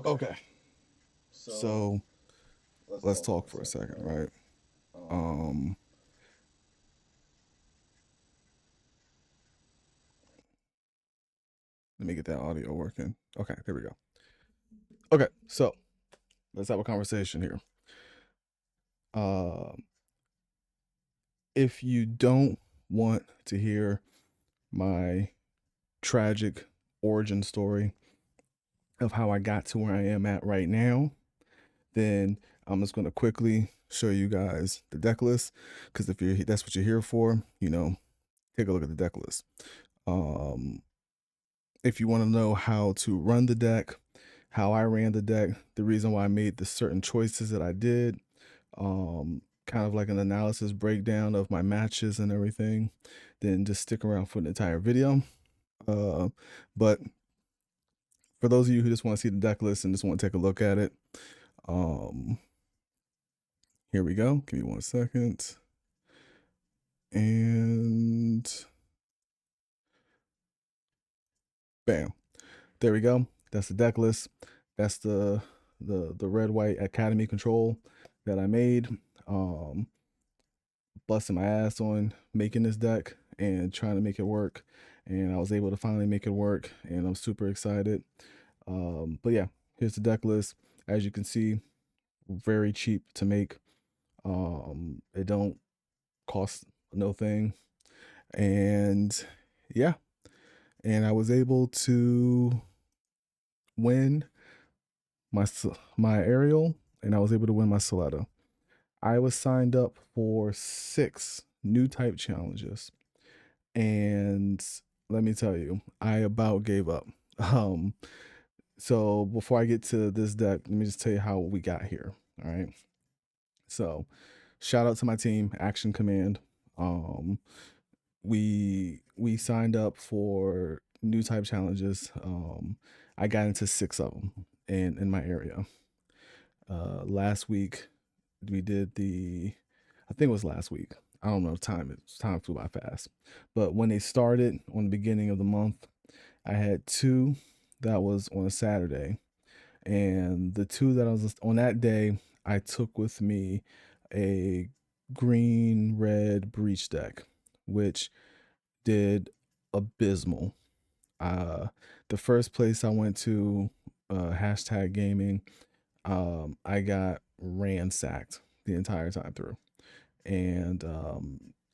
Okay. So let's talk for a second, right? Um, Let me get that audio working. Okay, there we go. Okay, so let's have a conversation here. Um, if you don't want to hear my tragic origin story of how I got to where I am at right now, then I'm just going to quickly show you guys the deck list, because if you're that's what you're here for, take a look at the deck list. Um, if you want to know how to run the deck, how I ran the deck, the reason why I made the certain choices that I did, kind of like an analysis breakdown of my matches and everything, then just stick around for the entire video. But for those of you who just want to see the deck list and just want to take a look at it, um, here we go. Give me 1 second. And bam. There we go. That's the deck list. That's the red white academy control that I made. Busting my ass on making this deck and trying to make it work, and I was able to finally make it work, and I'm super excited. But yeah, here's the deck list. As you can see, very cheap to make. It don't cost no thing, and yeah, and I was able to win my aerial, and I was able to win my Soletta. I was signed up for 6 NewType challenges, and let me tell you, I about gave up. Um, so before I get to this deck, let me just tell you how we got here. All right. So shout out to my team, Action Command. Um, we signed up for NewType challenges. I got into 6 of them in my area. Last week we did I think it was last week. I don't know, time flew by fast. But when they started on the beginning of the month, I had 2 that was on a Saturday. And the 2 that I was on that day, I took with me a green red breach deck, which did abysmal. Uh, the first place I went to, hashtag gaming, I got ransacked the entire time through, and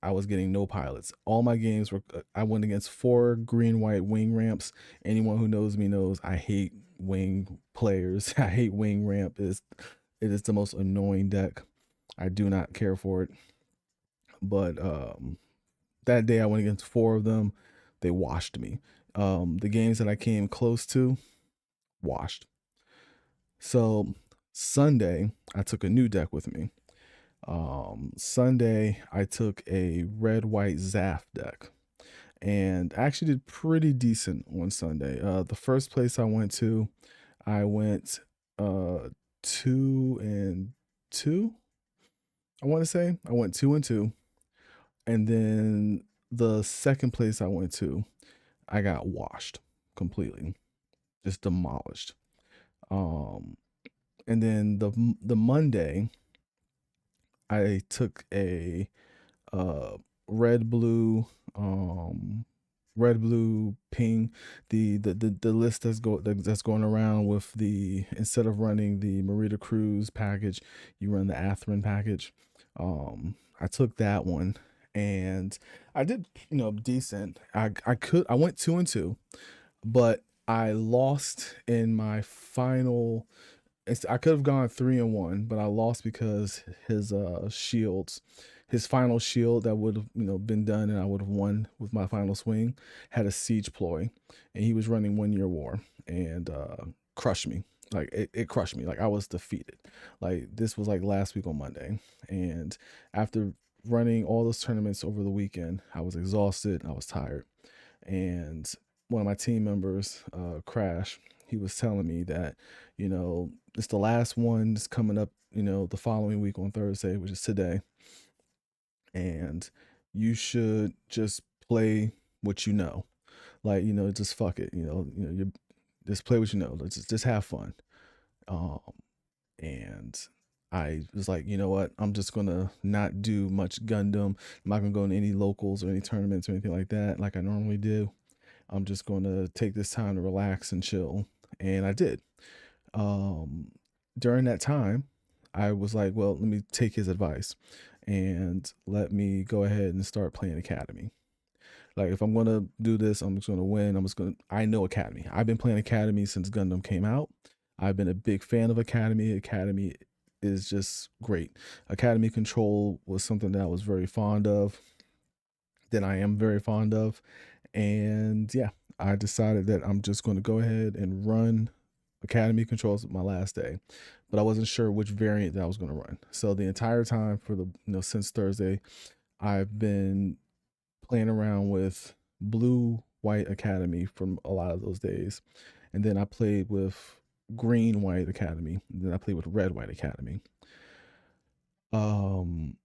I was getting no pilots. All my games were I went against 4 green white wing ramps. Anyone who knows me knows I hate wing players. I hate wing ramp. It is the most annoying deck. I do not care for it. But that day I went against 4 of them. They washed me. The games that I came close to, washed. So Sunday I took a new deck with me. Sunday I took a red white Zaf deck, and I actually did pretty decent on Sunday. The first place I went to, I went 2-2. I want to say I went 2-2, and then the second place I went to, I got washed completely, just demolished. Um, and then the Monday, I took a uh red blue red blue ping, the list that's going around with the, instead of running the Marita Cruise package, you run the Atherin package. I took that one, and I did, decent. I went 2-2, but I lost in my final. I could have gone 3-1, but I lost because his shields, his final shield that would have been done, and I would have won with my final swing, had a siege ploy, and he was running 1 year war, and crushed me. Like it crushed me. Like I was defeated. Like this was like last week on Monday, and after running all those tournaments over the weekend, I was exhausted. I was tired, and one of my team members, Crash, he was telling me that, it's the last one that's coming up, the following week on Thursday, which is today, and you should just play what you know, like just fuck it, you just play what you know. Let's just have fun. Um, and I was like, you know what? I'm just gonna not do much Gundam. I'm not gonna go in any locals or any tournaments or anything like that, like I normally do. I'm just gonna take this time to relax and chill, and I did. Um, During that time, I was like, well, let me take his advice, and let me go ahead and start playing Academy. Like, if I'm gonna do this, I'm just gonna win. I'm just gonna. I know Academy. I've been playing Academy since Gundam came out. I've been a big fan of Academy. Academy is just great. Academy Control was something that I was very fond of. That I am very fond of, and yeah, I decided that I'm just going to go ahead and run Academy Controls my last day, but I wasn't sure which variant that I was going to run. So the entire time for the since Thursday, I've been playing around with Blue White Academy from a lot of those days, and then I played with Green White Academy, and then I played with Red White Academy. Um,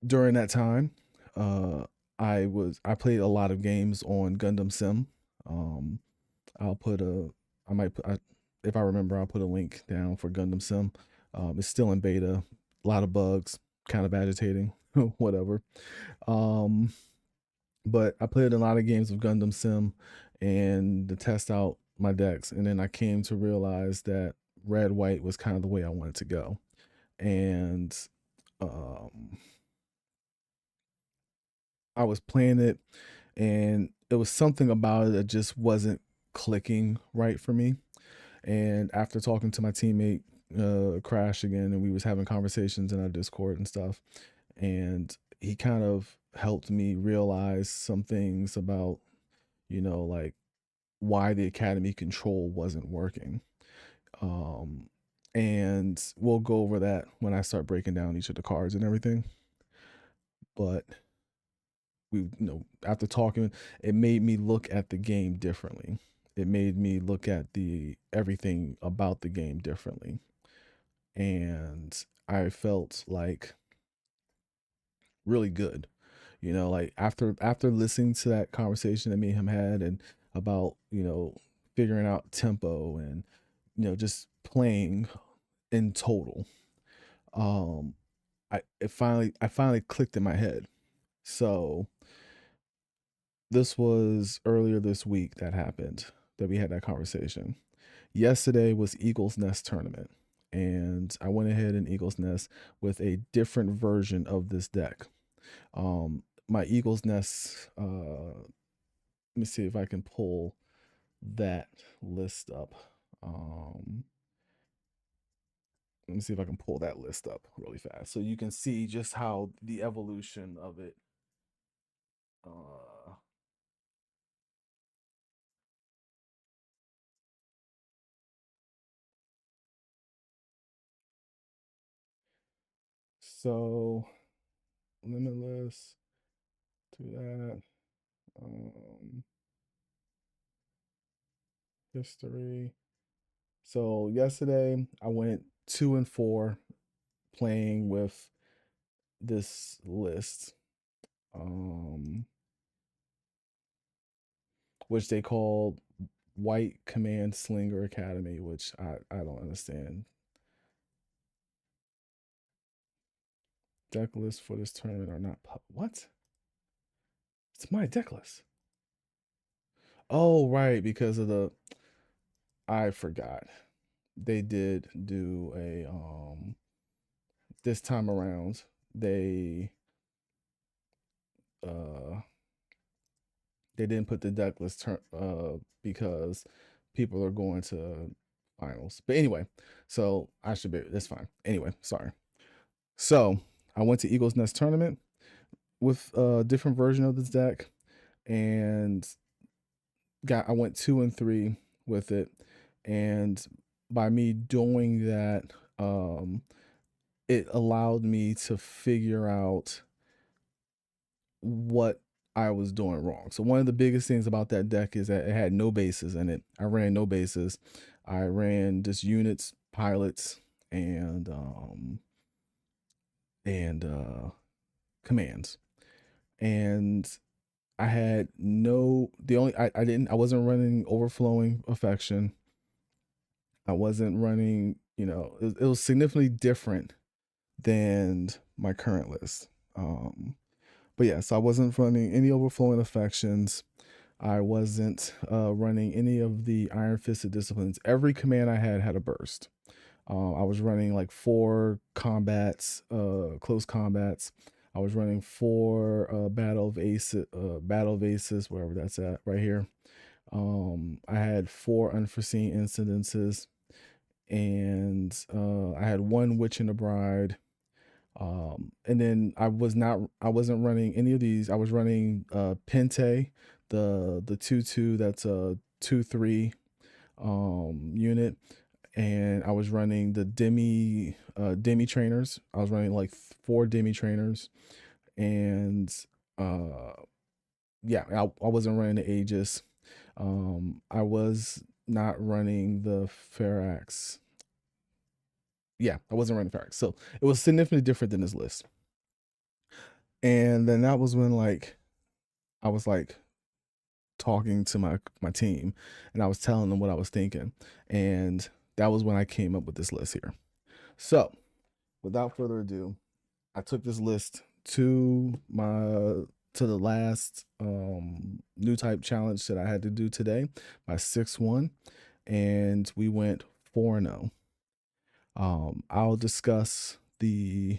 During that time, uh, I played a lot of games on Gundam Sim. Um, I'll put a I might put if I remember, I'll put a link down for Gundam Sim. It's still in beta, a lot of bugs, kind of agitating, whatever. Um, but I played a lot of games of Gundam Sim and to test out my decks, and then I came to realize that red white was kind of the way I wanted to go, and um, I was playing it, and it was something about it that just wasn't clicking right for me. And after talking to my teammate Crash again, and we was having conversations in our Discord and stuff, and he kind of helped me realize some things about like why the Academy control wasn't working. Um, and we'll go over that when I start breaking down each of the cards and everything. But we after talking, it made me look at the game differently. It made me look at the everything about the game differently, and I felt like really good. Like after listening to that conversation that me and him had, and about figuring out tempo, and just playing in total. um I finally clicked in my head. So this was earlier this week that happened, that we had that conversation. Yesterday was Eagles Nest tournament, and I went ahead in Eagles Nest with a different version of this deck. My Eagles Nest, let me see if I can pull that list up. Um, Let me see if I can pull that list up really fast so you can see just how the evolution of it. Uh, so limitless to that. Um, History. So yesterday I went 2-4 playing with this list, um, which they called White Command Slinger Academy, which I don't understand. Deck list for this tournament are not what? It's my deck list. Oh, right, because of the I forgot. They did do a this time around. Uh they didn't put the deck list because people are going to finals. But anyway, so I should be that's fine. Anyway, sorry. So I went to Eagles Nest tournament with a different version of this deck, and I went 2-3 with it. And by me doing that, it allowed me to figure out what I was doing wrong. So one of the biggest things about that deck is that it had no bases in it. I ran no bases. I ran just units, pilots, and commands. And I had no the only I wasn't running overflowing affection. I wasn't running, it was significantly different than my current list. But yeah, so I wasn't running any overflowing affections. I wasn't running any of the iron fisted disciplines. Every command I had a burst. I was running like 4 combats, close combats. I was running 4 Battle of Aces, wherever that's at, right here. I had 4 unforeseen incidences, and I had 1 Witch and a Bride. And then I wasn't running any of these. I was running Pente, the 2/2, that's a 2/3 unit, and I was running the demi trainers. I was running like 4 demi trainers, and uh yeah, I wasn't running the Aegis. I was not running the Pharax. Yeah, I wasn't running Pharax. So it was significantly different than this list. And then that was when like I was like talking to my team, and I was telling them what I was thinking. And that was when I came up with this list here. So without further ado, I took this list to the last NewType challenge that I had to do today, my 6-1, and we went 4-0. I'll discuss the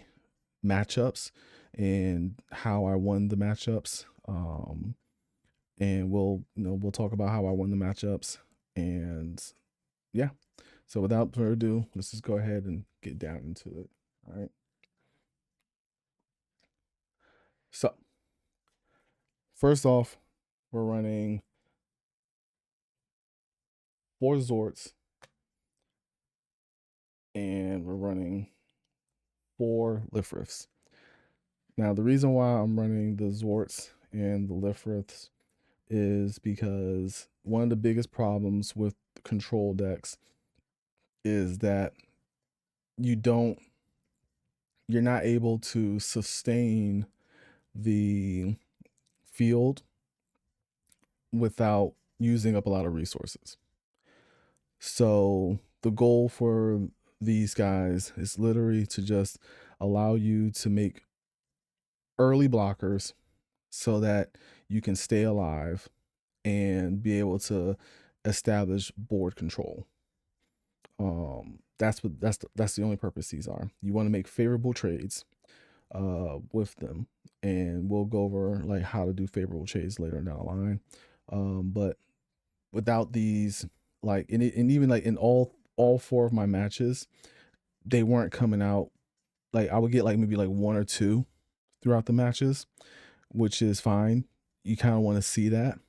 matchups and how I won the matchups. And we'll talk about how I won the matchups. And yeah. So without further ado, let's just go ahead and get down into it. All right. So first off, we're running 4 Zorts, and we're running 4 Lifriths. Now, the reason why I'm running the Zorts and the Lifriths is because one of the biggest problems with control decks is that you're not able to sustain the field without using up a lot of resources. So the goal for these guys is literally to just allow you to make early blockers so that you can stay alive and be able to establish board control. That's the only purpose these are. You want to make favorable trades with them, and we'll go over like how to do favorable trades later down the line. But without these, like, and even like in all 4 of my matches, they weren't coming out. Like I would get like maybe like 1 or 2 throughout the matches, which is fine. You kind of want to see that.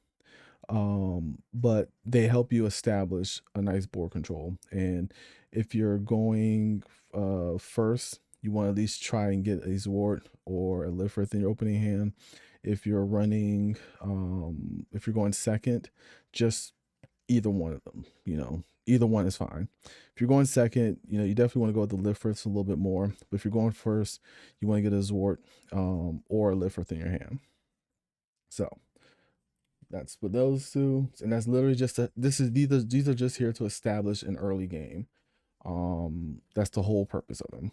But they help you establish a nice board control. And if you're going first, you want to at least try and get a Zwart or a Lifrith in your opening hand. If you're running, if you're going second, just either one of them, either one is fine. If you're going second, you definitely want to go with the Lifriths a little bit more. But if you're going first, you want to get a Zwart or a Lifrith in your hand. So that's with those 2, and that's literally just these are just here to establish an early game. That's the whole purpose of them.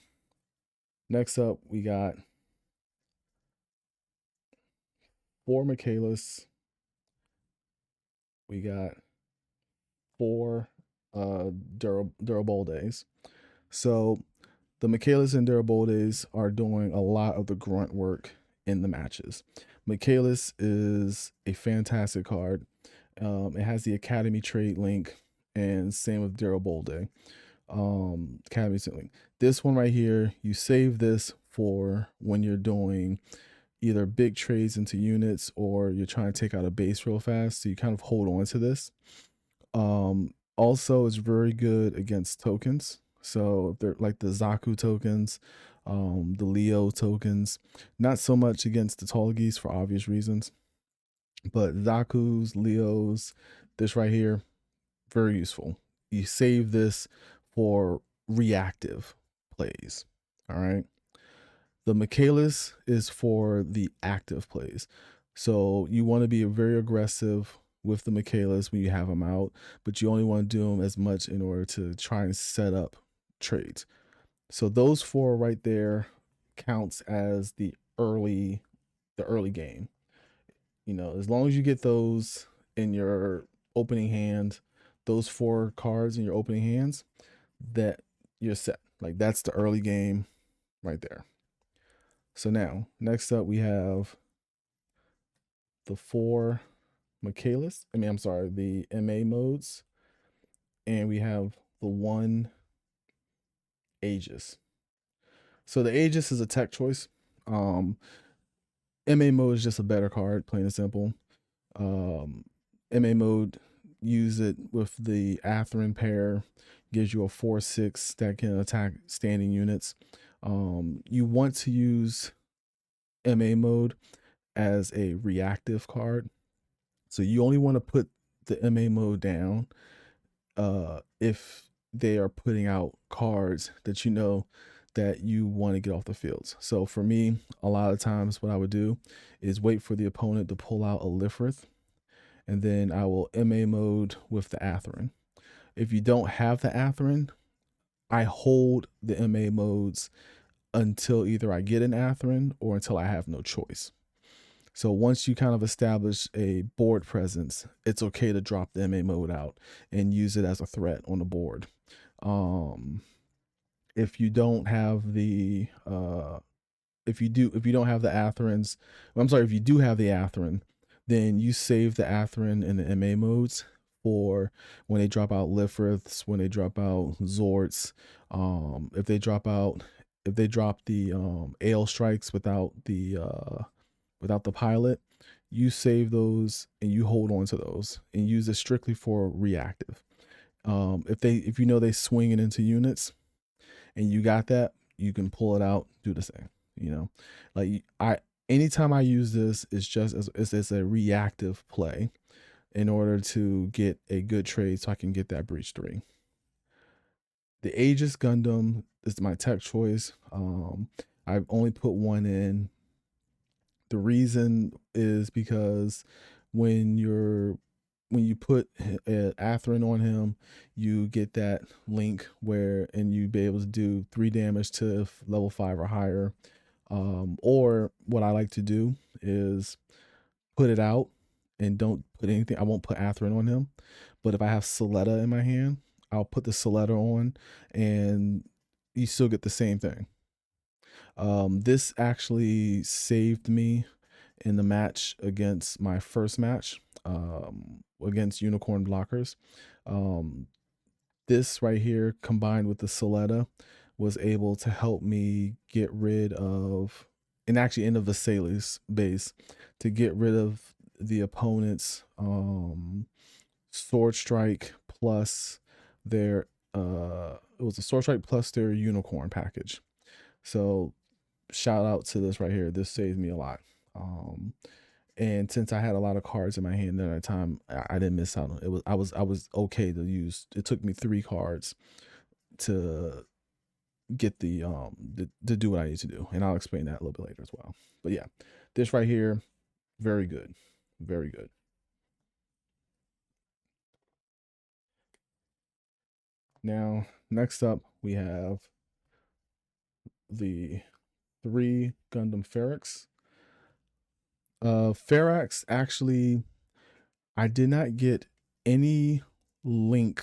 Next up, we got 4 Michaelis. We got 4 Duraboldes. So the Michaelis and Duraboldes are doing a lot of the grunt work in the matches. Michaelis is a fantastic card. It has the Academy trait link, and same with Durabolde. Academy trait link. This one right here, you save this for when you're doing either big trades into units or you're trying to take out a base real fast. So you kind of hold on to this. Also, it's very good against tokens. So they're like the Zaku tokens, the Leo tokens. Not so much against the Tallgeese for obvious reasons, but Zaku's, Leos, this right here, very useful. You save this for reactive plays. All right. The Michaelis is for the active plays. So you want to be very aggressive with the Michaelis when you have them out, but you only want to do them as much in order to try and set up trades. So those 4 right there counts as the early game. You know, as long as you get those in your opening hand, those 4 cards in your opening hands, that you're set. Like that's the early game right there. So now, next up we have the 4 Michaelis. I'm sorry, the MA modes, and we have the 1 Aegis. So the Aegis is a tech choice. MA mode is just a better card, plain and simple. MA mode, use it with the Atherin pair, gives you a 4/6 that can attack standing units. You want to use MA mode as a reactive card. So you only want to put the MA mode down if they are putting out cards that you know that you want to get off the fields. So for me, a lot of times what I would do is wait for the opponent to pull out a Lifrith, and then I will MA mode with the Atherin. If you don't have the Atherin, I hold the MA modes until either I get an Atherin or until I have no choice. So once you kind of establish a board presence, it's okay to drop the MA mode out and use it as a threat on the board. If you don't have the if you don't have the Atherins, if you do have the Atherin, then you save the Atherin in the MA modes for when they drop out Lifriths, when they drop out Zords, if they drop the Ale Strikes without the pilot, you save those and you hold on to those and use it strictly for reactive. If you know they swing it into units and you got that, you can pull it out, do the same. You know, like anytime I use this, it's just as a reactive play in order to get a good trade so I can get that breach 3. The Aegis Gundam is my tech choice. I've only put 1 in. The reason is because when you put an Atherin on him, you get that link and you be able to do 3 damage to level 5 or higher. Or what I like to do is put it out and don't put anything. I won't put Atherin on him, but if I have Soletta in my hand, I'll put the Soletta on, and you still get the same thing. This actually saved me in the match against my first match against Unicorn Blockers. This right here, combined with the Soletta, was able to help me get rid of, and actually in the Vesalius base, to get rid of the opponent's Sword Strike plus their it was a Sword Strike plus their Unicorn package. So shout out to this right here. This saved me a lot. And since I had a lot of cards in my hand at that time, I didn't miss out on it. I was okay to use. It took me 3 cards to get to do what I need to do, and I'll explain that a little bit later as well. But yeah, this right here, very good, very good. Now, next up, we have the 3 Gundam Ferrex. Ferrex, actually, I did not get any link.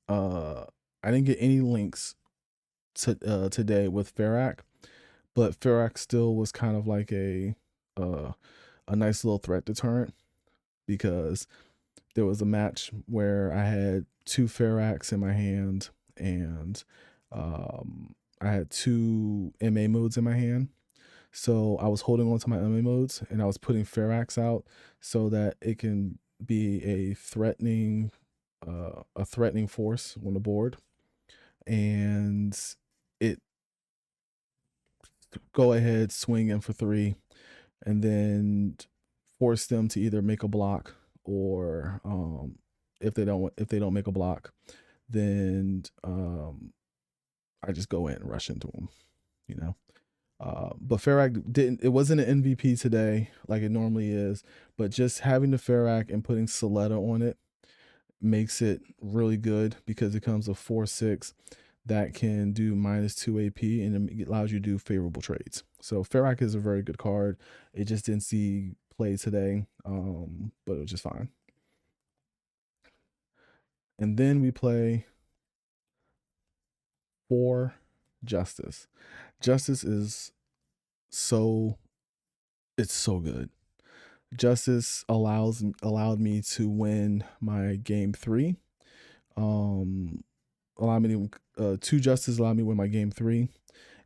I didn't get any links today with Ferrac, but Ferrac still was kind of like a nice little threat deterrent, because there was a match where I had 2 Ferracs in my hand, and I had 2 MA modes in my hand. So I was holding on to my MA modes, and I was putting Ferrax out so that it can be a threatening force on the board, and it go ahead, swing in for 3, and then force them to either make a block, or if they don't make a block, then I just go in and rush into them, you know. But Ferrac didn't. It wasn't an MVP today like it normally is. But just having the Ferrac and putting Soletta on it makes it really good because it comes with 4/6 that can do -2 AP and it allows you to do favorable trades. So Ferrac is a very good card. It just didn't see play today, but it was just fine. And then we play 4 Justice. Justice is so it's so good. Justice allowed me to win my game 3. Allowed me to 2 Justice allowed me to win my game 3,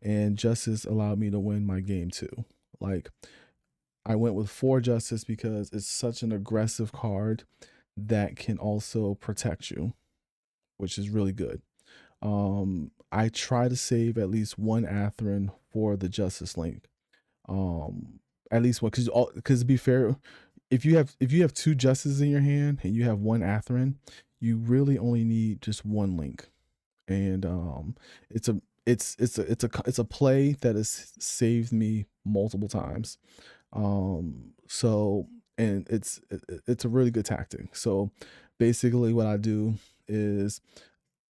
and Justice allowed me to win my game 2. Like I went with 4 Justice because it's such an aggressive card that can also protect you, which is really good. I try to save at least 1 Atherin for the Justice link. At least one, because to be fair, if you have 2 Justices in your hand and you have 1 Atherin, you really only need just 1 link. And it's a play that has saved me multiple times. So and it's a really good tactic. So basically what I do is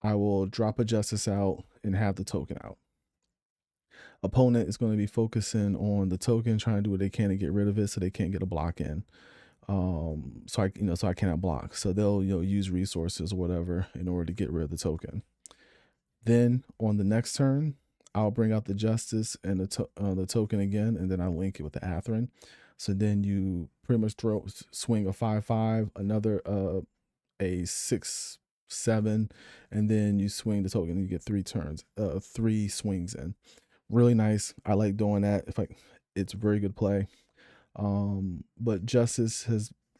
I will drop a Justice out and have the token out. Opponent is going to be focusing on the token, trying to do what they can to get rid of it so they can't get a block in. So I cannot block. So they'll use resources or whatever in order to get rid of the token. Then on the next turn, I'll bring out the Justice and the token again, and then I link it with the Atherin. So then you pretty much swing a 5/5, another a 6/7, and then you swing the token and you get 3 swings in. Really nice. I like doing that. It's a very good play. But Justice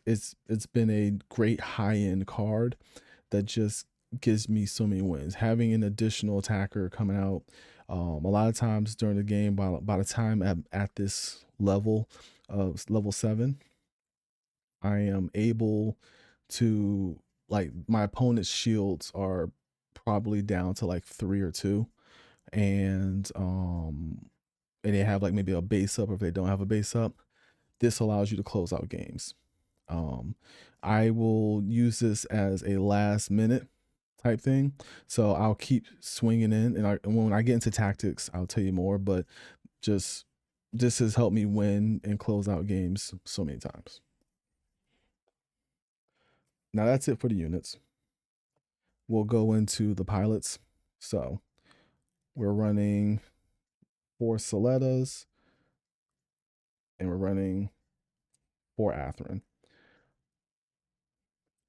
it's been a great high-end card that just gives me so many wins. Having an additional attacker coming out, a lot of times during the game, by the time I'm at this level of level 7, I am able to, like, my opponent's shields are probably down to like 3 or 2, and they have like maybe a base up, or if they don't have a base up, this allows you to close out games. I will use this as a last minute type thing, so I'll keep swinging in, and when I get into tactics, I'll tell you more. But just this has helped me win and close out games so many times. Now that's it for the units. We'll go into the pilots. So we're running 4 Solettas and we're running 4 Atherin.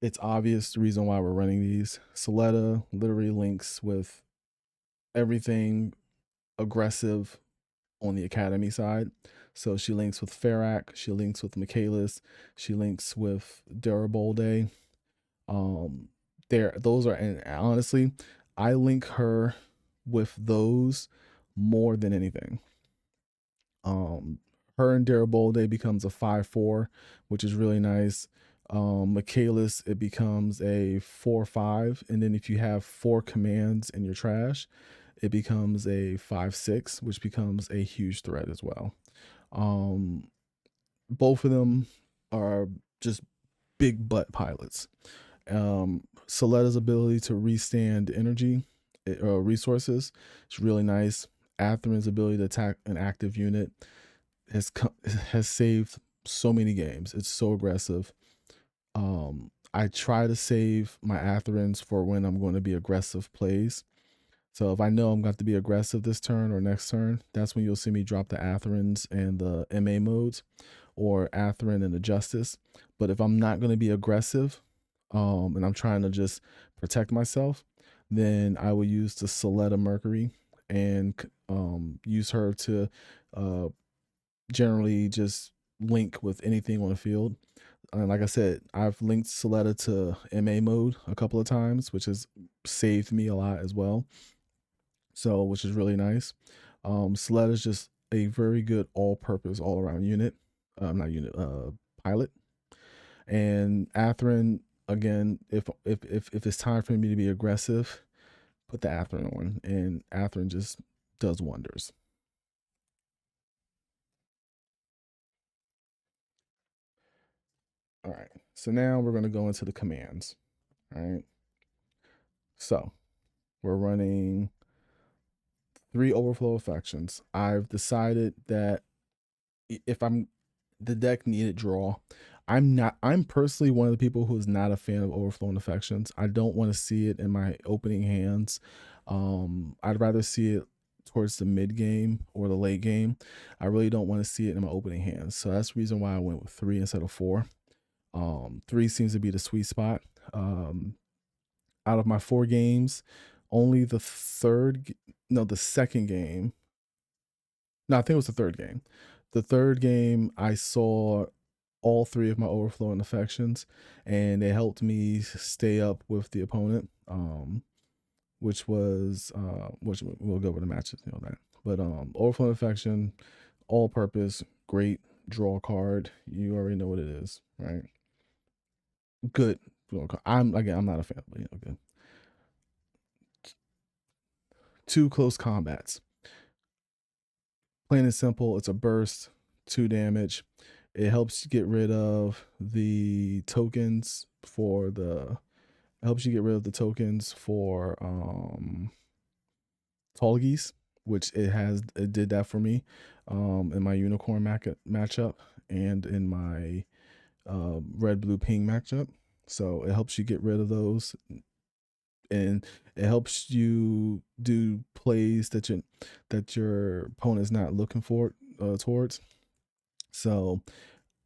It's obvious the reason why we're running these. Soletta literally links with everything aggressive on the academy side. So she links with Ferrac, she links with Michaelis, she links with Darabolde. Those are, and honestly, I link her with those more than anything. Her and Darabolde becomes a 5/4, which is really nice. Michaelis, it becomes a 4/5, and then if you have 4 commands in your trash, it becomes a 5/6, which becomes a huge threat as well. Both of them are just big butt pilots. Soletta's ability to restand energy resources is really nice. Atherin's ability to attack an active unit has saved so many games. It's so aggressive. I try to save my Atherins for when I'm going to be aggressive plays. So if I know I'm going to be aggressive this turn or next turn, that's when you'll see me drop the Atherins and the MA modes, or Atherin and the Justice. But if I'm not going to be aggressive, and I'm trying to just protect myself, then I will use the Soletta Mercury and use her to generally just link with anything on the field. And like I said, I've linked Soletta to MA mode a couple of times, which has saved me a lot as well. So, which is really nice. Soletta is just a very good all-purpose, all-around unit. Not unit, pilot. And Atherin, again, if it's time for me to be aggressive, put the Atherin on, and Atherin just does wonders. All right. So now we're going to go into the commands. All right. So we're running 3 overflow affections. I've decided that if the deck needed draw, I'm personally one of the people who is not a fan of overflowing affections. I don't want to see it in my opening hands. I'd rather see it towards the mid game or the late game. I really don't want to see it in my opening hands. So that's the reason why I went with 3 instead of 4. 3 seems to be the sweet spot. Out of my 4 games, only the second game. No, I think it was the third game. The third game, I saw all 3 of my overflowing affections, and it helped me stay up with the opponent, which we'll go over the matches, that. But overflowing affection, all purpose, great draw card. You already know what it is, right? Good. I'm not a fan, but good. 2 close combats. Plain and simple, it's a burst, 2 damage. It helps you get rid of the tokens for Tall Geese, which it did that for me in my unicorn matchup and in my red blue ping matchup. So it helps you get rid of those, and it helps you do plays that your opponent's not looking for towards. So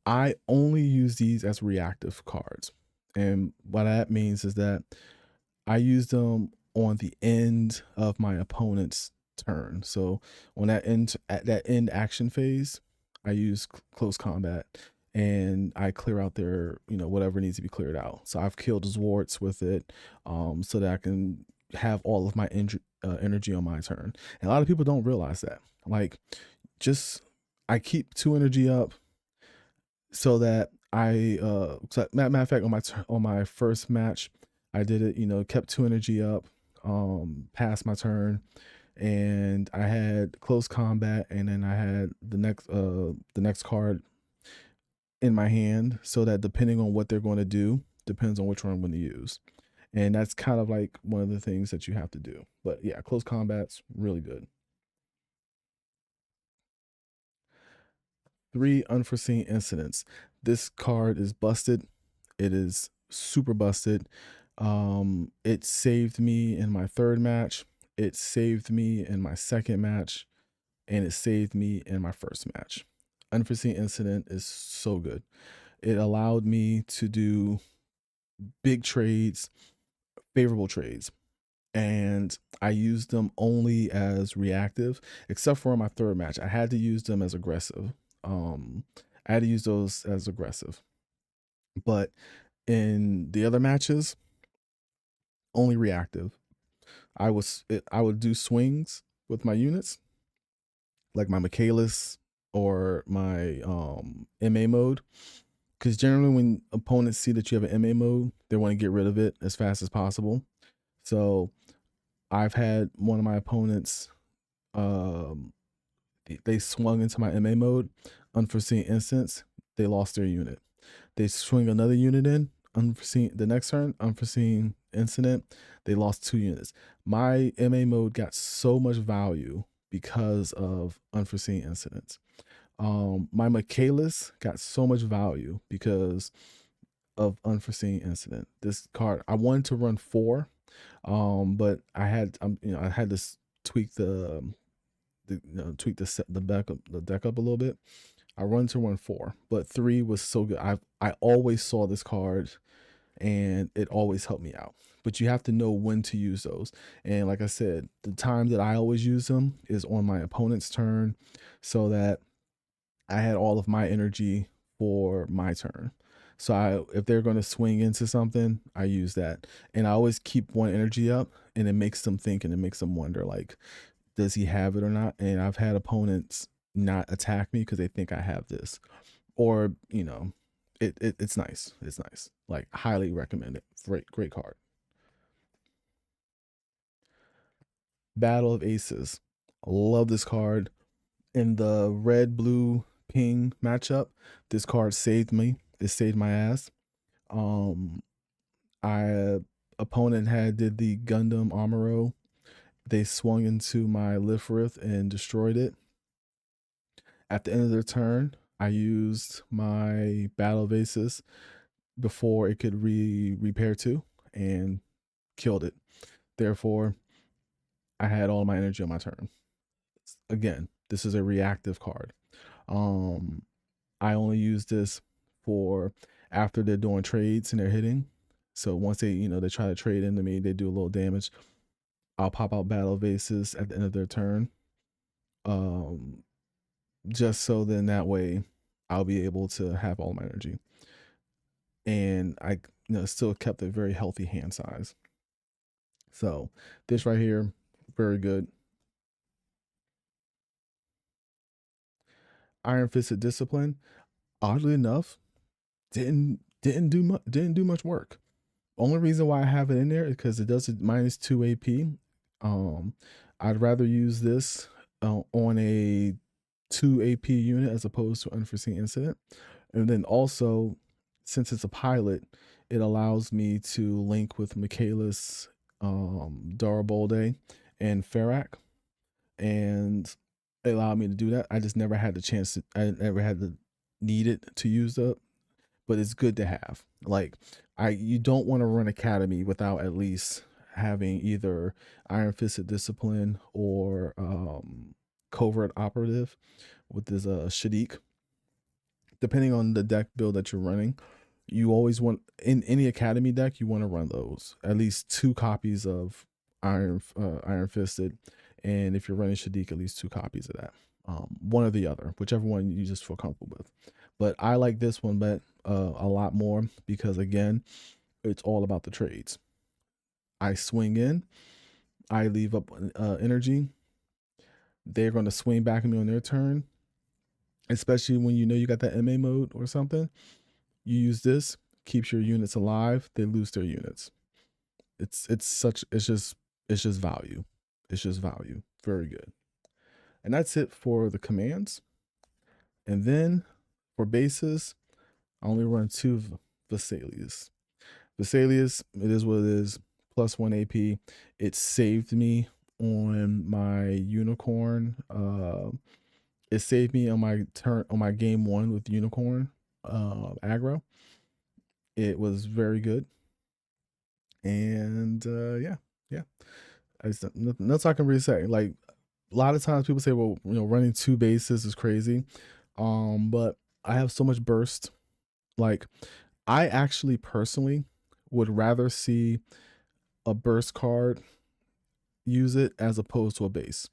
I only use these as reactive cards, and what that means is that I use them on the end of my opponent's turn. So on at that end action phase, I use close combat, and I clear out their whatever needs to be cleared out. So I've killed Zwarts with it, so that I can have all of my energy on my turn. And a lot of people don't realize that. Like, I keep 2 energy up so that matter of fact, on my first match, I did it, kept 2 energy up, past my turn, and I had close combat, and then I had the next card in my hand, so that depending on what they're going to do, depends on which one I'm going to use. And that's kind of like one of the things that you have to do. But yeah, close combat's really good. 3 unforeseen incidents. This card is busted. It is super busted. It saved me in my 3rd match. It saved me in my 2nd match, and it saved me in my 1st match. Unforeseen incident is so good. It allowed me to do big trades, favorable trades, and I used them only as reactive, except for my 3rd match. I had to use them as aggressive. I had to use those as aggressive, but in the other matches, only reactive. I would do swings with my units, like my Michaelis or my MA mode, because generally when opponents see that you have an MA mode, they want to get rid of it as fast as possible. So I've had one of my opponents, they swung into my MA mode, unforeseen instance, they lost their unit. They swing another unit in, the next turn, unforeseen incident, they lost 2 units. My MA mode got so much value because of unforeseen incidents. My Michaelis got so much value because of unforeseen incident. This card, I wanted to run 4, but I had to tweak the deck up a little bit. I run to run 4, but 3 was so good. I always saw this card, and it always helped me out. But you have to know when to use those. And like I said, the time that I always use them is on my opponent's turn, so that I had all of my energy for my turn. So if they're going to swing into something, I use that. And I always keep 1 energy up, and it makes them think, and it makes them wonder, like, does he have it or not? And I've had opponents not attack me because they think I have this, or it's nice. It's nice. Like, highly recommend it. Great card. Battle of Aces. Love this card. In the red blue ping matchup, this card saved me. It saved my ass. Um, I opponent had did the Gundam Amuro. They swung into my Lifrith and destroyed it. At the end of their turn, I used my Battle Vases before it could repair to and killed it. Therefore, I had all my energy on my turn. Again, this is a reactive card. Um, I only use this for after they're doing trades and they're hitting. So once they, they try to trade into me, they do a little damage. I'll pop out Battle Vases at the end of their turn. Just so then that way I'll be able to have all my energy. And I still kept a very healthy hand size. So this right here, very good. Iron Fisted Discipline, oddly enough, didn't do much work. Only reason why I have it in there is because it does it -2 AP. I'd rather use this on a 2 AP unit as opposed to Unforeseen Incident. And then also, since it's a pilot, it allows me to link with Michaelis, Darabolde, and Ferrac, and it allowed me to do that. I just never had the chance to. I never had the need it to use that, but it's good to have. Like, you don't want to run Academy without at least having either Iron Fisted Discipline or Covert Operative with this Shaddiq. Depending on the deck build that you're running, you always want in any Academy deck you want to run those at least 2 copies of Iron Fisted, and if you're running Shaddiq, at least 2 copies of that. One or the other, whichever one you just feel comfortable with. But I like this one bet a lot more because again, it's all about the trades. I swing in, I leave up energy. They're going to swing back at me on their turn, especially when you got that MA mode or something. You use this, keeps your units alive. They lose their units. It's just value. It's just value. Very good. And that's it for the commands. And then for bases, I only run 2 Vesalius. Vesalius, it is what it is. +1 AP. It saved me on my Unicorn. It saved me on my turn on my game 1 with Unicorn aggro. It was very good. And yeah. Nothing else I can really say. Like, a lot of times people say, well, running 2 bases is crazy. But I have so much burst. Like, I actually personally would rather see a burst card use it as opposed to a base.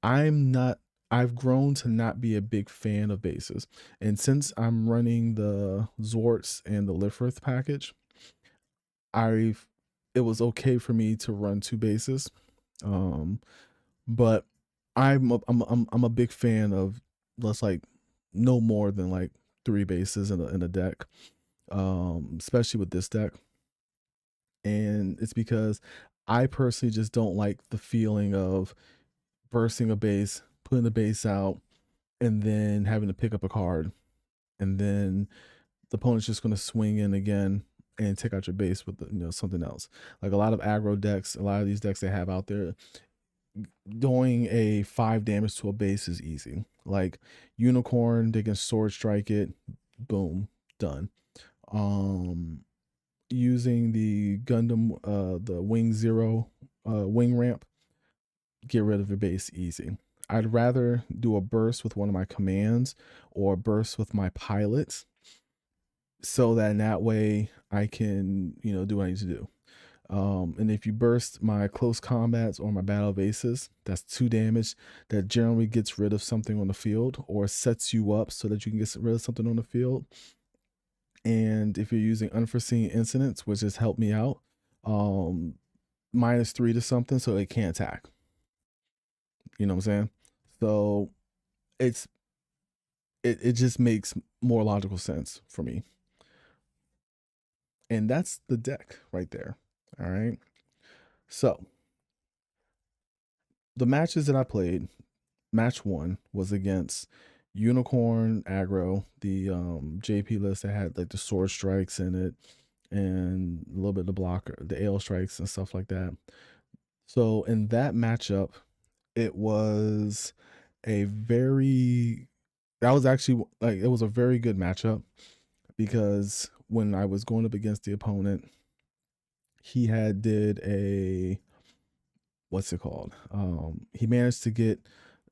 I've grown to not be a big fan of bases. And since I'm running the Zorts and the Lifrith package, it was okay for me to run 2 bases. But I'm a big fan of let's like no more than like 3 bases in a deck. Especially with this deck. And it's because I personally just don't like the feeling of bursting a base, putting the base out, and then having to pick up a card. And then the opponent's just going to swing in again and take out your base with something else. Like a lot of aggro decks, a lot of these decks they have out there, doing a 5 damage to a base is easy. Like Unicorn, they can sword strike it, boom, done. Using the Gundam, the Wing Zero wing ramp, get rid of your base easy. I'd rather do a burst with one of my commands or a burst with my pilots, so that in that way I can do what I need to do. And if you burst my close combats or my battle bases, that's 2 damage that generally gets rid of something on the field or sets you up so that you can get rid of something on the field. And if you're using Unforeseen Incidents, which has helped me out, -3 to something, so it can't attack. You know what I'm saying? So it just makes more logical sense for me. And that's the deck right there. All right. So the matches that I played, match 1 was against Unicorn aggro, the JP list that had like the sword strikes in it and a little bit of the blocker, the ale strikes and stuff like that. So in that matchup, it was a very that was actually like it was a very good matchup because when I was going up against the opponent, he had did a what's it called? He managed to get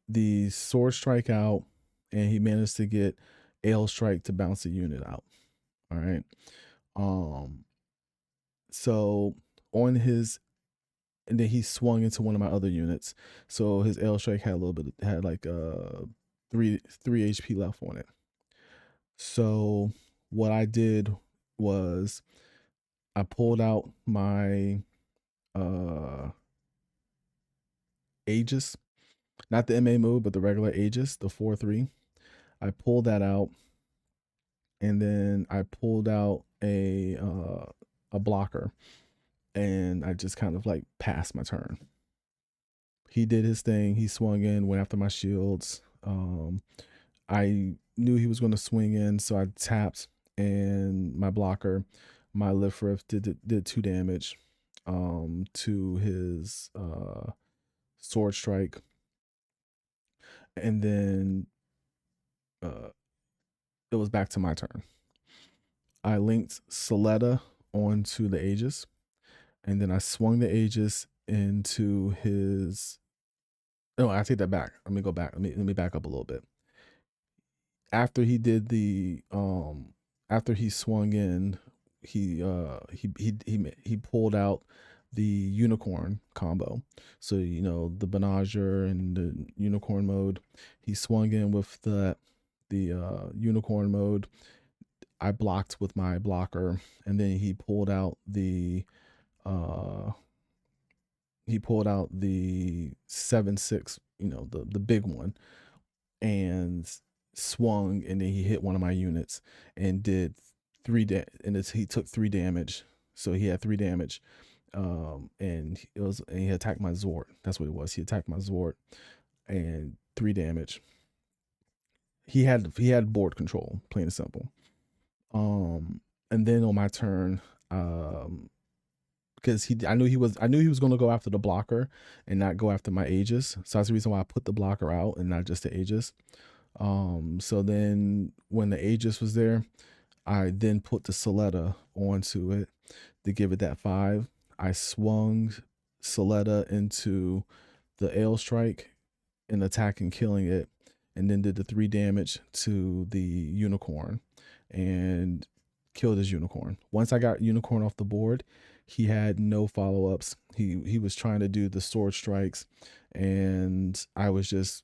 the sword strike out, and he managed to get ale strike to bounce the unit out. All right. Um. So on his, and then he swung into one of my other units. So his ale strike had a little bit, had like three HP left on it. So what I did was I pulled out my Aegis, not the MA mode, but the regular Aegis, the 4/3. I pulled that out, and then I pulled out a blocker, and I just kind of like passed my turn. He did his thing. He swung in, went after my shields. I knew he was going to swing in, so I tapped, and my blocker, my lift riff did 2 damage to his sword strike, and then uh, it was back to my turn. I linked Soletta onto the Aegis, and then I swung the Aegis into his. No, I take that back. Let me go back. Let me back up a little bit. After he did the after he swung in, he pulled out the unicorn combo. So you know the Benager and the unicorn mode. He swung in with the unicorn mode. I blocked with my blocker, and then uh he pulled out the 7/6, you know, the big one, and swung, and then he hit one of my units and did he took 3 damage. So he had 3 damage. And he attacked my Zord. That's what it was. He attacked my Zord and 3 damage. He had board control, plain and simple. And then on my turn, because I knew he was going to go after the blocker and not go after my Aegis. So that's the reason why I put the blocker out and not just the Aegis. So then when the Aegis was there, I then put the Soletta onto it to give it that 5. I swung Soletta into the Ale Strike and attacking, killing it, and then did the 3 damage to the Unicorn and killed his Unicorn. Once I got Unicorn off the board, he had no follow-ups. He was trying to do the sword strikes, and I was just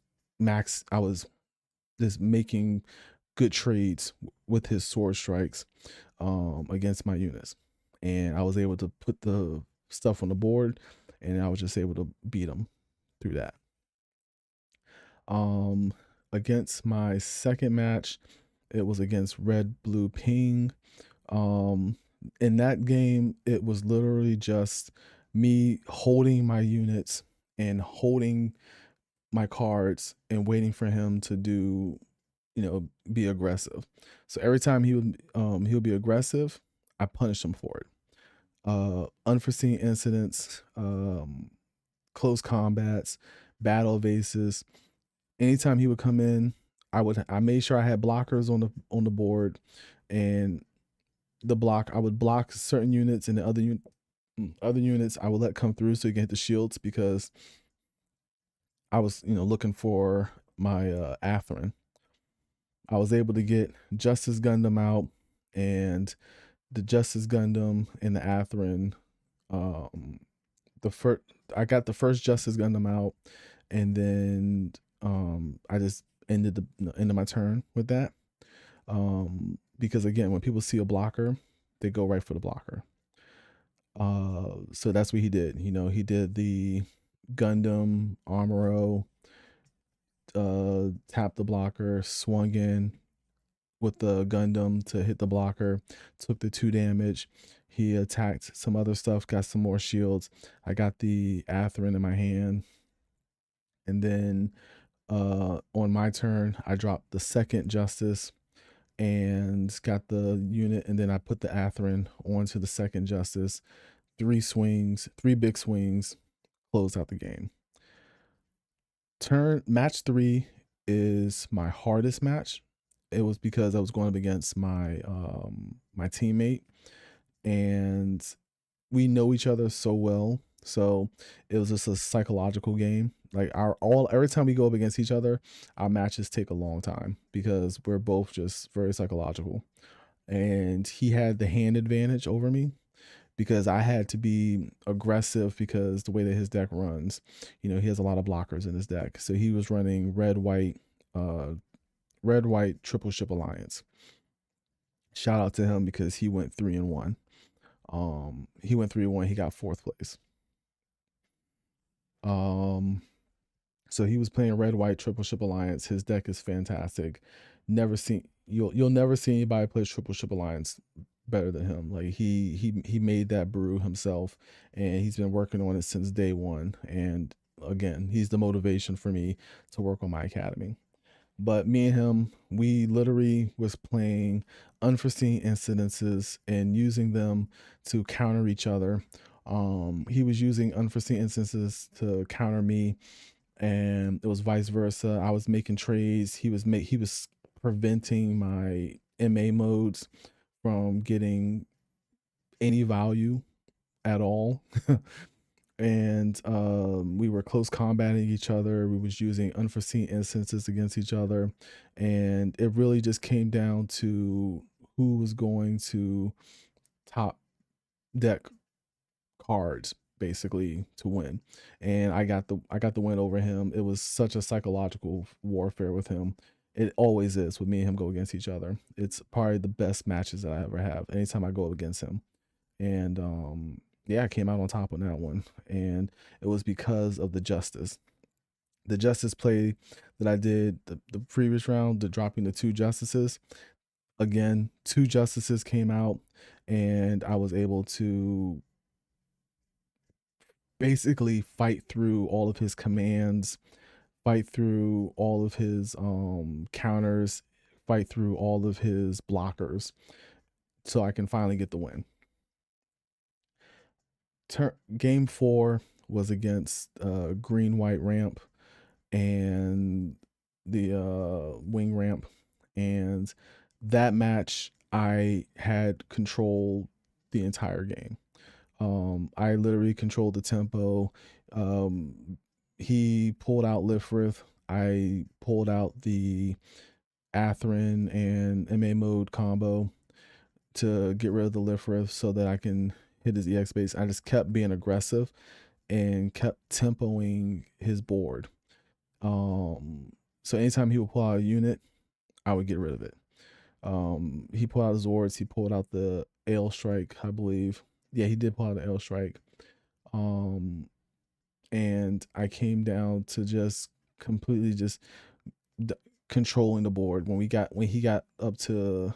making good trades with his sword strikes against my units, and I was able to put the stuff on the board, and I was just able to beat him through that. Um, Against my second match, it was against Red Blue Ping. Um, in that game, it was literally just me holding my units and holding my cards and waiting for him to do, be aggressive. So every time he would be aggressive, I punished him for it. Unforeseen incidents, close combats, battle vases. Anytime he would come in, I made sure I had blockers on the board, and I would block certain units, and the other units I would let come through so you can hit the shields, because I was looking for my Atherin. I was able to get Justice Gundam out, and the Justice Gundam and the Atherin. The first I got the first Justice Gundam out, and then I just ended the end of my turn with that. Because again, when people see a blocker, they go right for the blocker. So that's what he did. He did the Gundam Armoro, tapped the blocker, swung in with the Gundam to hit the blocker, took the 2 damage. He attacked some other stuff, got some more shields. I got the Atherin in my hand, and then On my turn, I dropped the second Justice and got the unit, and then I put the Atherin onto the second Justice. 3 swings, 3 big swings, close out the game. Match 3 is my hardest match. It was because I was going up against my teammate, and we know each other so well. So it was just a psychological game. Like every time we go up against each other, our matches take a long time because we're both just very psychological. And he had the hand advantage over me because I had to be aggressive because the way that his deck runs, he has a lot of blockers in his deck. So he was running red white triple ship alliance. Shout out to him because he went 3-1. He went 3-1. He got fourth place. So he was playing red white triple ship alliance. His deck is fantastic. You'll never see anybody play triple ship alliance better than him. Like he made that brew himself, and he's been working on it since day one. And again, he's the motivation for me to work on my academy. But me and him, we literally was playing unforeseen incidences and using them to counter each other. He was using unforeseen instances to counter me, and it was vice versa. I was making trades. He was preventing my MA modes from getting any value at all. And we were close combating each other. We was using unforeseen instances against each other, and it really just came down to who was going to top deck cards basically to win. And I got the win over him. It was such a psychological warfare with him. It always is with me and him go against each other. It's probably the best matches that I ever have anytime I go against him. And yeah, I came out on top on that one. And it was because of the Justice. The Justice play that I did the previous round, the dropping the 2 Justices. Again, 2 Justices came out, and I was able to basically fight through all of his commands, fight through all of his counters, fight through all of his blockers, so I can finally get the win. Game 4 was against green white ramp and the wing ramp, and that match I had control the entire game. I literally controlled the tempo. He pulled out Lifrith. I pulled out the Atherin and MA mode combo to get rid of the Lifrith so that I can hit his EX base. I just kept being aggressive and kept tempoing his board. So anytime he would pull out a unit, I would get rid of it. He pulled out Zords. He pulled out the Ale Strike, I believe. Yeah, he did pull out the Ale Strike. And I came down to just completely just controlling the board. When he got up to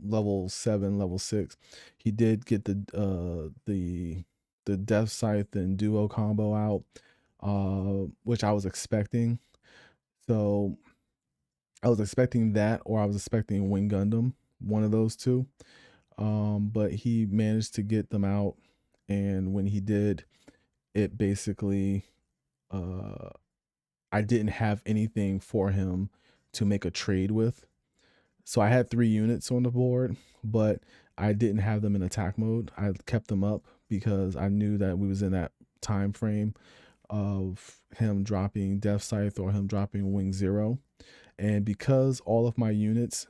level 7, level 6, he did get the Death Scythe and Duo combo out, which I was expecting. So I was expecting that, or I was expecting Wing Gundam, one of those two. But he managed to get them out, and when he did, it basically I didn't have anything for him to make a trade with. So I had 3 units on the board, but I didn't have them in attack mode. I kept them up because I knew that we was in that time frame of him dropping Death Scythe or him dropping Wing Zero. And because all of my units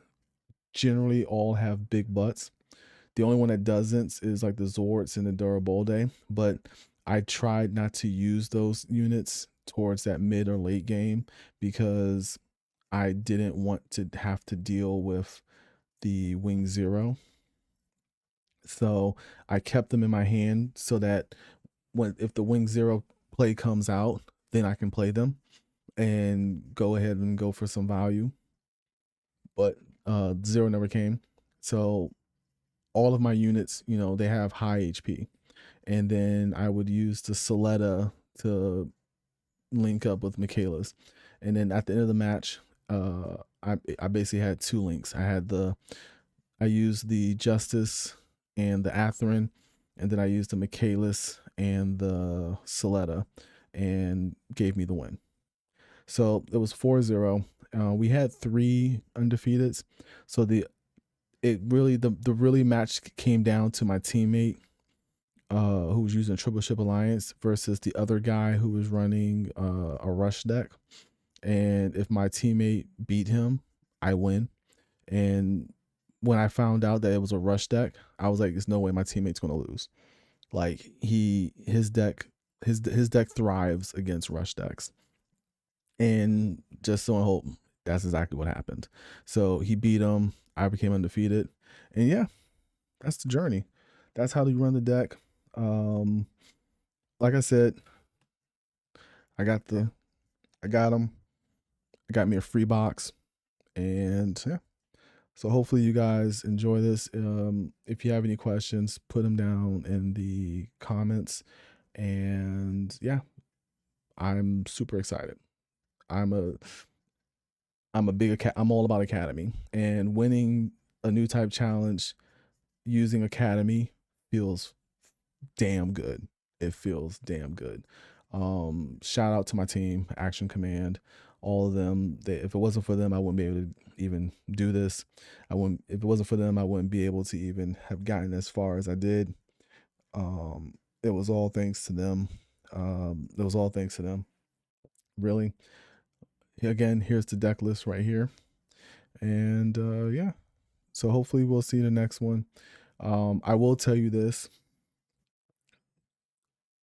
generally all have big butts, the only one that doesn't is like the Zords and the Durabolde. But I tried not to use those units towards that mid or late game because I didn't want to have to deal with the Wing Zero. So I kept them in my hand so that if the Wing Zero play comes out, then I can play them and go ahead and go for some value. But Zero never came. So all of my units, they have high HP. And then I would use the Soletta to link up with Michaela's. And then at the end of the match, I basically had two links. I used the Justice and the Atherin, and then I used the Michaelis and the Soletta, and gave me the win. So it was 4-0. We had 3 undefeateds. So the really match came down to my teammate who was using Triple Ship Alliance versus the other guy who was running a rush deck. And if my teammate beat him, I win. And when I found out that it was a rush deck, I was like, there's no way my teammate's gonna lose. Like his deck thrives against rush decks. And just so I hope that's exactly what happened. So he beat him. I became undefeated. And yeah, that's the journey. That's how you run the deck. Like I said, I got him. I got me a free box. And yeah. So hopefully you guys enjoy this. If you have any questions, put them down in the comments. And yeah, I'm super excited. I'm all about Academy, and winning a NewType challenge using Academy feels damn good. It feels damn good. Shout out to my team, Action Command, all of them. If it wasn't for them, I wouldn't be able to even do this. If it wasn't for them, I wouldn't be able to even have gotten as far as I did. It was all thanks to them. It was all thanks to them. Really. Again, here's the deck list right here. And yeah. So hopefully we'll see the next one. I will tell you this.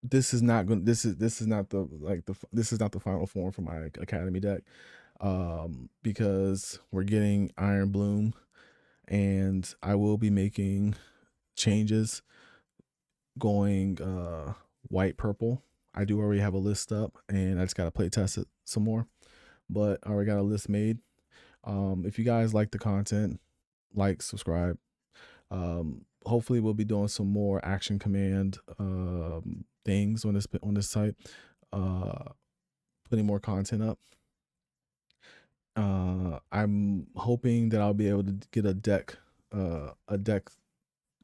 This is not going. This is not the final form for my Academy deck, because we're getting Iron Bloom, and I will be making changes, going white purple. I do already have a list up, and I just gotta play test it some more. But I already got a list made. If you guys like the content, like, subscribe. Hopefully we'll be doing some more Action Command things on this site, putting more content up. I'm hoping that I'll be able to get a deck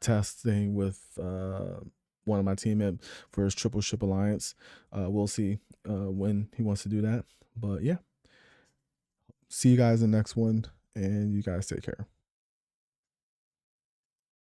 test thing with one of my teammates for his Triple Ship Alliance. We'll see when he wants to do that. But yeah, see you guys in the next one, and you guys take care.